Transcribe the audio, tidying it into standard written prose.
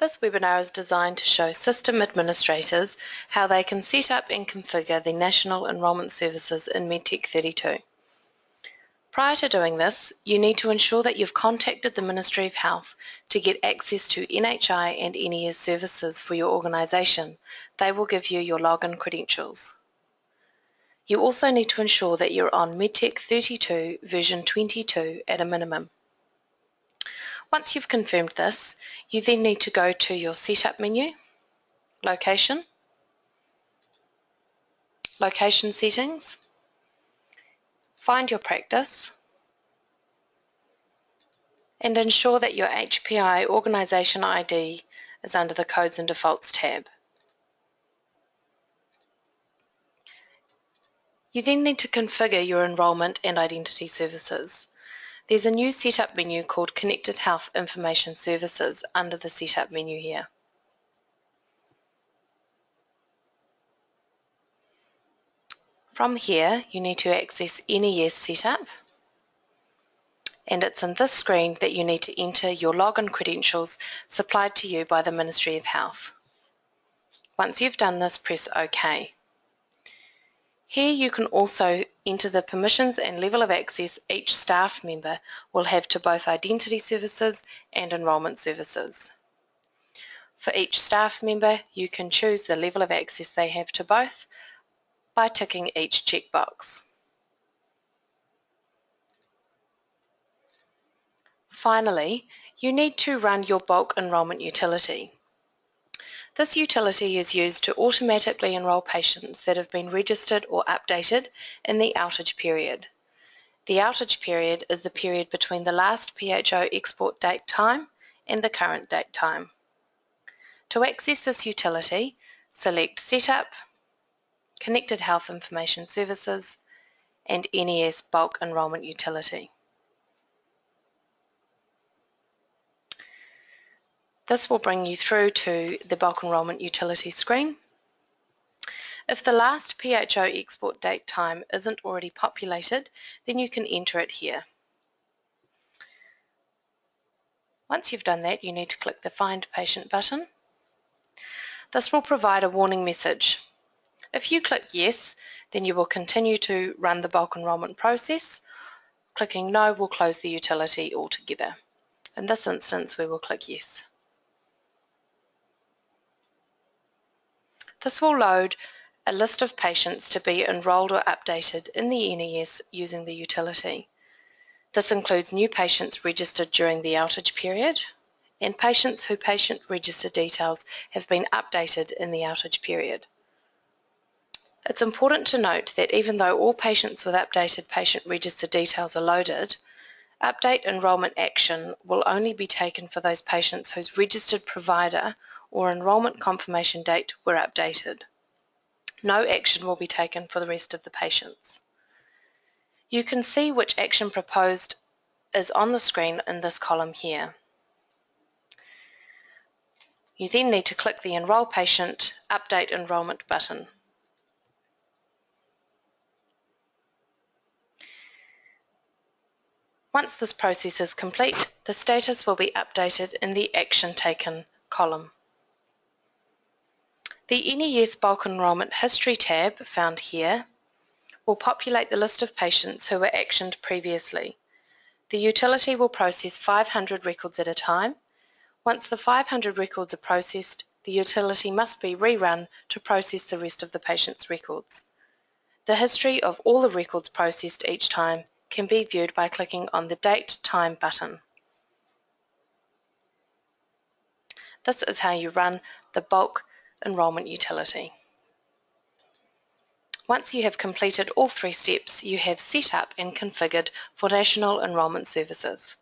This webinar is designed to show system administrators how they can set up and configure the National Enrolment Services in Medtech32. Prior to doing this, you need to ensure that you've contacted the Ministry of Health to get access to NHI and NES services for your organisation. They will give you your login credentials. You also need to ensure that you're on Medtech32 version 22 at a minimum. Once you've confirmed this, you then need to go to your Setup menu, Location, Location Settings, find your practice, and ensure that your HPI Organisation ID is under the Codes and Defaults tab. You then need to configure your enrolment and identity services. There's a new Setup menu called Connected Health Information Services under the Setup menu here. From here, you need to access NES Setup, and it's in this screen that you need to enter your login credentials supplied to you by the Ministry of Health. Once you've done this, press OK. Here you can also enter the permissions and level of access each staff member will have to both identity services and enrolment services. For each staff member, you can choose the level of access they have to both by ticking each checkbox. Finally, you need to run your bulk enrolment utility. This utility is used to automatically enroll patients that have been registered or updated in the outage period. The outage period is the period between the last PHO export date time and the current date time. To access this utility, select Setup, Connected Health Information Services, and NES Bulk Enrolment Utility. This will bring you through to the Bulk Enrolment Utility screen. If the last PHO export date time isn't already populated, then you can enter it here. Once you've done that, you need to click the Find Patient button. This will provide a warning message. If you click Yes, then you will continue to run the bulk enrolment process. Clicking No will close the utility altogether. In this instance, we will click Yes. This will load a list of patients to be enrolled or updated in the NES using the utility. This includes new patients registered during the outage period and patients whose patient register details have been updated in the outage period. It's important to note that even though all patients with updated patient register details are loaded, update enrolment action will only be taken for those patients whose registered provider or enrolment confirmation date were updated. No action will be taken for the rest of the patients. You can see which action proposed is on the screen in this column here. You then need to click the Enroll Patient Update Enrolment button. Once this process is complete, the status will be updated in the Action Taken column. The NES Bulk Enrolment History tab, found here, will populate the list of patients who were actioned previously. The utility will process 500 records at a time. Once the 500 records are processed, the utility must be rerun to process the rest of the patient's records. The history of all the records processed each time can be viewed by clicking on the Date Time button. This is how you run the bulk enrolment utility. Once you have completed all three steps, you have set up and configured for National Enrolment Services.